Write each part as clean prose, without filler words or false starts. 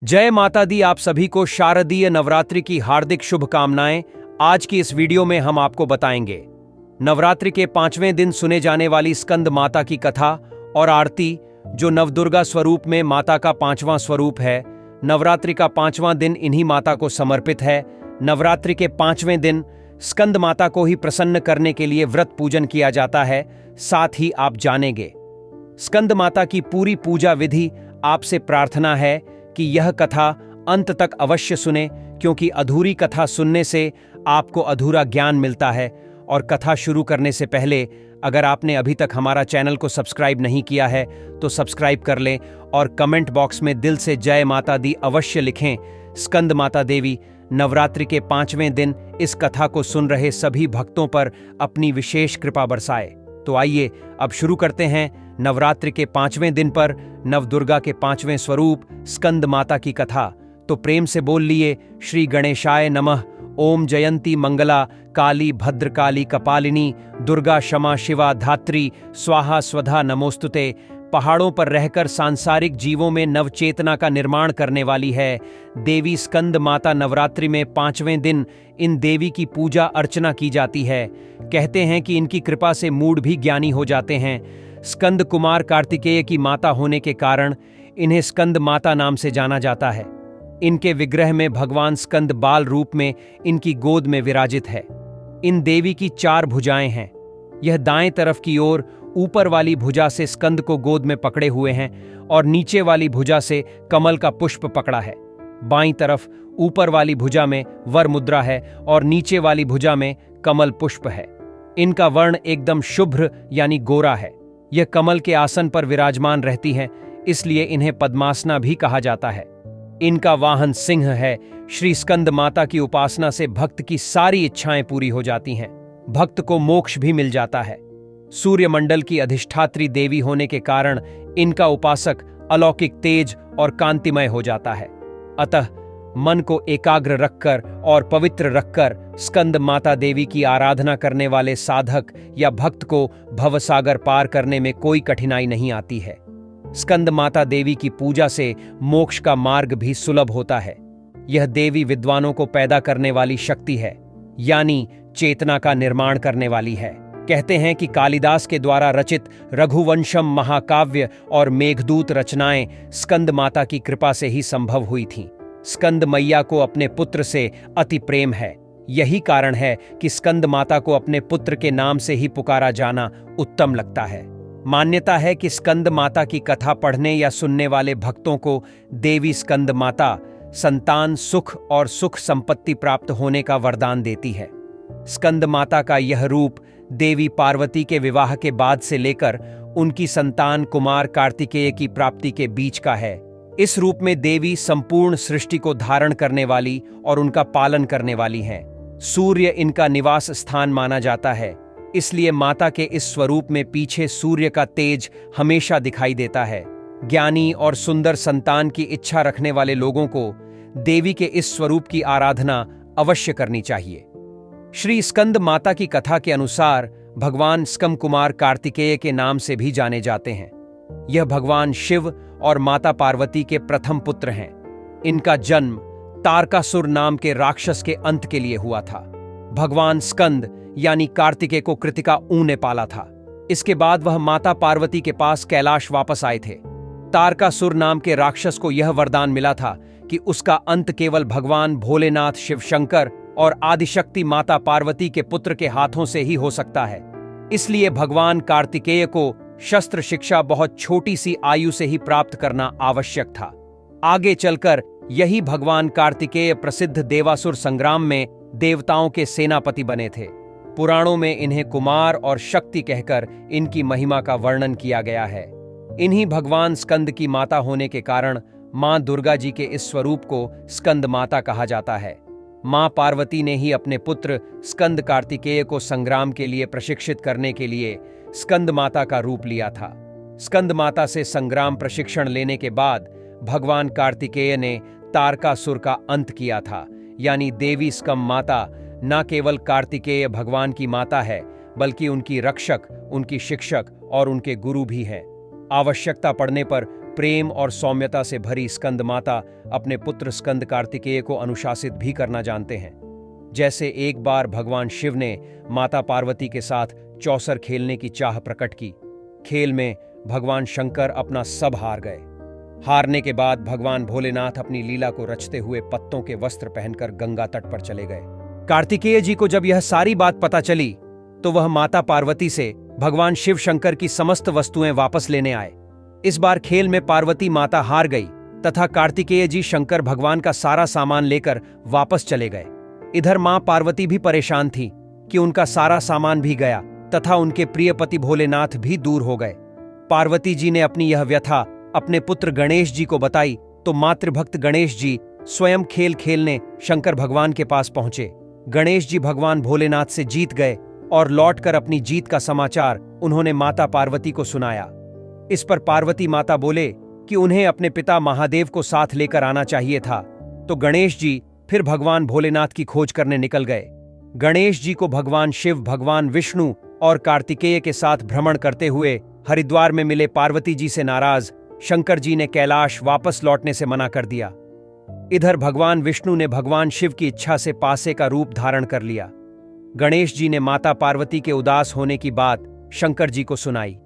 जय माता दी। आप सभी को शारदीय नवरात्रि की हार्दिक शुभकामनाएं। आज की इस वीडियो में हम आपको बताएंगे नवरात्रि के 5वें दिन सुने जाने वाली स्कंद माता की कथा और आरती, जो नवदुर्गा स्वरूप में माता का 5वां स्वरूप है। नवरात्रि का 5वां दिन इन्हीं माता को समर्पित है। नवरात्रि के 5वें दिन स्कंद माता को ही प्रसन्न करने के लिए व्रत पूजन किया जाता है। साथ ही आप जानेंगे स्कंद माता की पूरी पूजा विधि। आपसे प्रार्थना है कि यह कथा अंत तक अवश्य सुने, क्योंकि अधूरी कथा सुनने से आपको अधूरा ज्ञान मिलता है। और कथा शुरू करने से पहले अगर आपने अभी तक हमारा चैनल को सब्सक्राइब नहीं किया है तो सब्सक्राइब कर लें और कमेंट बॉक्स में दिल से जय माता दी अवश्य लिखें। स्कंद माता देवी नवरात्रि के 5वें दिन इस कथा को सुन रहे सभी भक्तों पर अपनी विशेष कृपा बरसाए। तो आइए अब शुरू करते हैं नवरात्रि के 5वें दिन पर नवदुर्गा के 5वें स्वरूप स्कंद माता की कथा। तो प्रेम से बोल लिए श्री गणेशाय नमः। ओम जयंती मंगला काली भद्रकाली कपालिनी दुर्गा क्षमा शिवा धात्री स्वाहा स्वधा नमोस्तुते। पहाड़ों पर रहकर सांसारिक जीवों में नवचेतना का निर्माण करने वाली है देवी स्कंद माता। नवरात्रि में 5वें दिन इन देवी की पूजा अर्चना की जाती है। कहते हैं कि इनकी कृपा से मूढ़ भी ज्ञानी हो जाते हैं। स्कंद कुमार कार्तिकेय की माता होने के कारण इन्हें स्कंद माता नाम से जाना जाता है। इनके विग्रह में भगवान स्कंद बाल रूप में इनकी गोद में विराजित है। इन देवी की 4 भुजाएं हैं। यह दाएं तरफ की ओर ऊपर वाली भुजा से स्कंद को गोद में पकड़े हुए हैं और नीचे वाली भुजा से कमल का पुष्प पकड़ा है। बाईं तरफ ऊपर वाली भुजा में वर मुद्रा है और नीचे वाली भुजा में कमल पुष्प है। इनका वर्ण एकदम शुभ्र यानी गोरा है। यह कमल के आसन पर विराजमान रहती हैं, इसलिए इन्हें पद्मासना भी कहा जाता है। इनका वाहन सिंह है। श्री स्कंद माता की उपासना से भक्त की सारी इच्छाएं पूरी हो जाती हैं। भक्त को मोक्ष भी मिल जाता है। सूर्यमंडल की अधिष्ठात्री देवी होने के कारण इनका उपासक अलौकिक तेज और कांतिमय हो जाता है। अतः मन को एकाग्र रखकर और पवित्र रखकर स्कंद माता देवी की आराधना करने वाले साधक या भक्त को भवसागर पार करने में कोई कठिनाई नहीं आती है। स्कंद माता देवी की पूजा से मोक्ष का मार्ग भी सुलभ होता है। यह देवी विद्वानों को पैदा करने वाली शक्ति है, यानी चेतना का निर्माण करने वाली है। कहते हैं कि कालिदास के द्वारा रचित रघुवंशम महाकाव्य और मेघदूत रचनाएं स्कंद माता की कृपा से ही संभव हुई थीं। स्कंद मैया को अपने पुत्र से अति प्रेम है। यही कारण है कि स्कंद माता को अपने पुत्र के नाम से ही पुकारा जाना उत्तम लगता है। मान्यता है कि स्कंद माता की कथा पढ़ने या सुनने वाले भक्तों को देवी स्कंद माता संतान सुख और सुख संपत्ति प्राप्त होने का वरदान देती है। स्कंद माता का यह रूप देवी पार्वती के विवाह के बाद से लेकर उनकी संतान कुमार कार्तिकेय की प्राप्ति के बीच का है। इस रूप में देवी संपूर्ण सृष्टि को धारण करने वाली और उनका पालन करने वाली हैं। सूर्य इनका निवास स्थान माना जाता है, इसलिए माता के इस स्वरूप में पीछे सूर्य का तेज हमेशा दिखाई देता है। ज्ञानी और सुंदर संतान की इच्छा रखने वाले लोगों को देवी के इस स्वरूप की आराधना अवश्य करनी चाहिए। श्री स्कंद माता की कथा के अनुसार भगवान स्कंद कुमार कार्तिकेय के नाम से भी जाने जाते हैं। यह भगवान शिव और माता पार्वती के प्रथम पुत्र हैं। इनका जन्म तारकासुर नाम के राक्षस के अंत के लिए हुआ था। भगवान स्कंद यानी कार्तिकेय को कृतिका ऊ ने पाला था। इसके बाद वह माता पार्वती के पास कैलाश वापस आए थे। तारकासुर नाम के राक्षस को यह वरदान मिला था कि उसका अंत केवल भगवान भोलेनाथ शिव शंकर और आदिशक्ति माता पार्वती के पुत्र के हाथों से ही हो सकता है। इसलिए भगवान कार्तिकेय को शस्त्र शिक्षा बहुत छोटी सी आयु से ही प्राप्त करना आवश्यक था। आगे चलकर यही भगवान कार्तिकेय प्रसिद्ध देवासुर संग्राम में देवताओं के सेनापति बने थे। पुराणों में इन्हें कुमार और शक्ति कहकर इनकी महिमा का वर्णन किया गया है। इन्हीं भगवान स्कंद की माता होने के कारण मां दुर्गा जी के इस स्वरूप को स्कंद माता कहा जाता है। मां पार्वती ने ही अपने पुत्र स्कंद कार्तिकेय को संग्राम के लिए प्रशिक्षित करने के लिए स्कंद माता का रूप लिया था। स्कंद माता से संग्राम प्रशिक्षण लेने के बाद भगवान कार्तिकेय ने तारकासुर का अंत किया था। यानी देवी स्कंद माता न केवल कार्तिकेय भगवान की माता है, बल्कि उनकी रक्षक, उनकी शिक्षक और उनके गुरु भी हैं। आवश्यकता पड़ने पर प्रेम और सौम्यता से भरी स्कंद माता अपने पुत्र स्कंद कार्तिकेय को अनुशासित भी करना जानते हैं। जैसे एक बार भगवान शिव ने माता पार्वती के साथ चौसर खेलने की चाह प्रकट की। खेल में भगवान शंकर अपना सब हार गए। हारने के बाद भगवान भोलेनाथ अपनी लीला को रचते हुए पत्तों के वस्त्र पहनकर गंगा तट पर चले गए। कार्तिकेय जी को जब यह सारी बात पता चली तो वह माता पार्वती से भगवान शिव शंकर की समस्त वस्तुएं वापस लेने आए। इस बार खेल में पार्वती माता हार गई तथा कार्तिकेय जी शंकर भगवान का सारा सामान लेकर वापस चले गए। इधर मां पार्वती भी परेशान थी कि उनका सारा सामान भी गया तथा उनके प्रिय पति भोलेनाथ भी दूर हो गए। पार्वती जी ने अपनी यह व्यथा अपने पुत्र गणेश जी को बताई तो मातृभक्त गणेश जी स्वयं खेल खेलने शंकर भगवान के पास पहुंचे। गणेश जी भगवान भोलेनाथ से जीत गए और लौटकर अपनी जीत का समाचार उन्होंने माता पार्वती को सुनाया। इस पर पार्वती माता बोले कि उन्हें अपने पिता महादेव को साथ लेकर आना चाहिए था, तो गणेश जी फिर भगवान भोलेनाथ की खोज करने निकल गए। गणेश जी को भगवान शिव, भगवान विष्णु और कार्तिकेय के साथ भ्रमण करते हुए हरिद्वार में मिले पार्वती जी से नाराज शंकर जी ने कैलाश वापस लौटने से मना कर दिया। इधर भगवान विष्णु ने भगवान शिव की इच्छा से पासे का रूप धारण कर लिया। गणेश जी ने माता पार्वती के उदास होने की बात शंकर जी को सुनाई।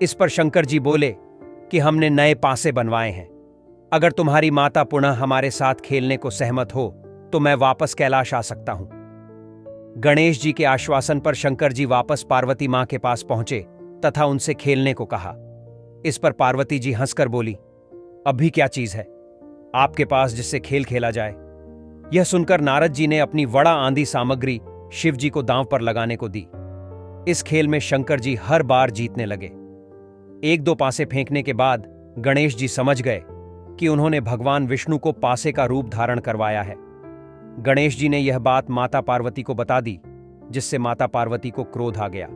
इस पर शंकर जी बोले कि हमने नए पासे बनवाए हैं, अगर तुम्हारी माता पुनः हमारे साथ खेलने को सहमत हो तो मैं वापस कैलाश आ सकता हूं। गणेश जी के आश्वासन पर शंकर जी वापस पार्वती मां के पास पहुंचे तथा उनसे खेलने को कहा। इस पर पार्वती जी हंसकर बोली, अब भी क्या चीज है आपके पास जिससे खेल खेला जाए। यह सुनकर नारद जी ने अपनी वड़ा आंधी सामग्री शिव जी को दांव पर लगाने को दी। इस खेल में शंकर जी हर बार जीतने लगे। एक दो पासे फेंकने के बाद गणेश जी समझ गए कि उन्होंने भगवान विष्णु को पासे का रूप धारण करवाया है। गणेश जी ने यह बात माता पार्वती को बता दी, जिससे माता पार्वती को क्रोध आ गया।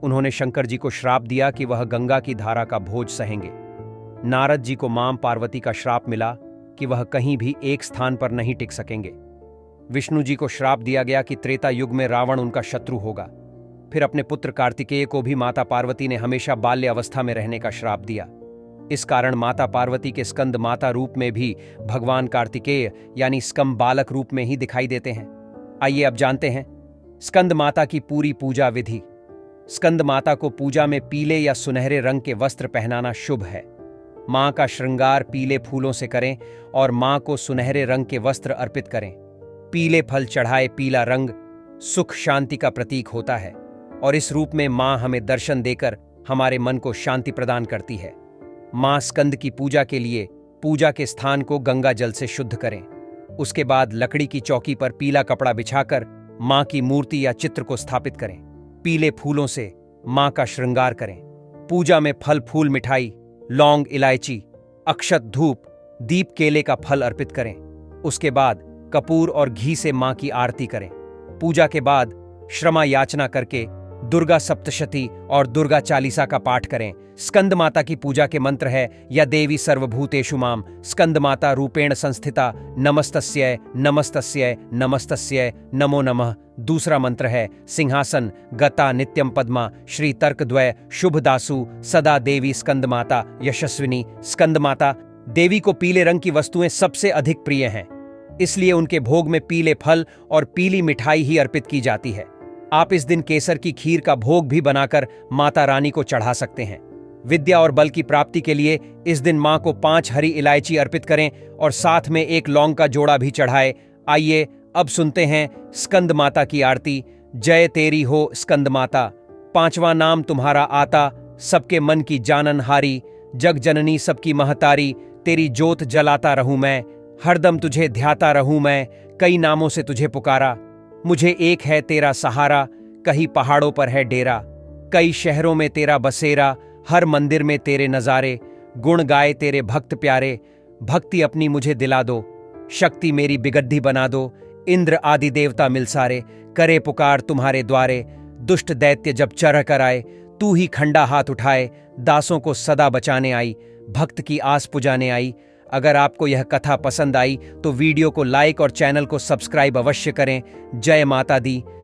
उन्होंने शंकर जी को श्राप दिया कि वह गंगा की धारा का भोज सहेंगे। नारद जी को मां पार्वती का श्राप मिला कि वह कहीं भी एक स्थान पर नहीं टिक सकेंगे। विष्णु जी को श्राप दिया गया कि त्रेता युग में रावण उनका शत्रु होगा। फिर अपने पुत्र कार्तिकेय को भी माता पार्वती ने हमेशा बाल्य अवस्था में रहने का श्राप दिया। इस कारण माता पार्वती के स्कंद माता रूप में भी भगवान कार्तिकेय यानी स्कंद बालक रूप में ही दिखाई देते हैं। आइए अब जानते हैं स्कंद माता की पूरी पूजा विधि। स्कंद माता को पूजा में पीले या सुनहरे रंग के वस्त्र पहनाना शुभ है। मां का श्रृंगार पीले फूलों से करें और मां को सुनहरे रंग के वस्त्र अर्पित करें। पीले फल चढ़ाए। पीला रंग सुख शांति का प्रतीक होता है और इस रूप में मां हमें दर्शन देकर हमारे मन को शांति प्रदान करती है। मां स्कंद की पूजा के लिए पूजा के स्थान को गंगा जल से शुद्ध करें। उसके बाद लकड़ी की चौकी पर पीला कपड़ा बिछाकर मां की मूर्ति या चित्र को स्थापित करें। पीले फूलों से मां का श्रृंगार करें। पूजा में फल फूल मिठाई, लौंग, इलायची, अक्षत, धूप, दीप, केले का फल अर्पित करें। उसके बाद कपूर और घी से मां की आरती करें। पूजा के बाद क्षमा याचना करके दुर्गा सप्तशती और दुर्गा चालीसा का पाठ करें। स्कंद माता की पूजा के मंत्र है या देवी सर्वभूतेषु मां स्कंद माता रूपेण संस्थिता नमस्तस्यै नमस्तस्यै नमस्तस्यै नमो नमः। दूसरा मंत्र है सिंहासन गता नित्यम पद्मा श्री तर्कद्वय शुभ दासु सदा देवी स्कंद माता यशस्विनी। स्कंद माता देवी को पीले रंग की वस्तुएं सबसे अधिक प्रिय हैं, इसलिए उनके भोग में पीले फल और पीली मिठाई ही अर्पित की जाती है। आप इस दिन केसर की खीर का भोग भी बनाकर माता रानी को चढ़ा सकते हैं। विद्या और बल की प्राप्ति के लिए इस दिन मां को 5 हरी इलायची अर्पित करें और साथ में 1 लौंग का जोड़ा भी चढ़ाए। आइए अब सुनते हैं स्कंद माता की आरती। जय तेरी हो स्कंद माता, 5वां नाम तुम्हारा आता, सबके मन की जाननहारी, जग जननी सबकी महतारी, तेरी जोत जलाता रहूं मैं, हरदम तुझे ध्याता रहूं मैं, कई नामों से तुझे पुकारा, मुझे एक है तेरा सहारा, कहीं पहाड़ों पर है डेरा, कई शहरों में तेरा बसेरा, हर मंदिर में तेरे नजारे, गुण गाए तेरे भक्त प्यारे, भक्ति अपनी मुझे दिला दो, शक्ति मेरी बिगद्धी बना दो, इंद्र आदि देवता मिल सारे, करे पुकार तुम्हारे द्वारे, दुष्ट दैत्य जब चढ़ कर आए, तू ही खंडा हाथ उठाए, दासों को सदा बचाने आई, भक्त की आस पुजाने आई। अगर आपको यह कथा पसंद आई तो वीडियो को लाइक और चैनल को सब्सक्राइब अवश्य करें। जय माता दी।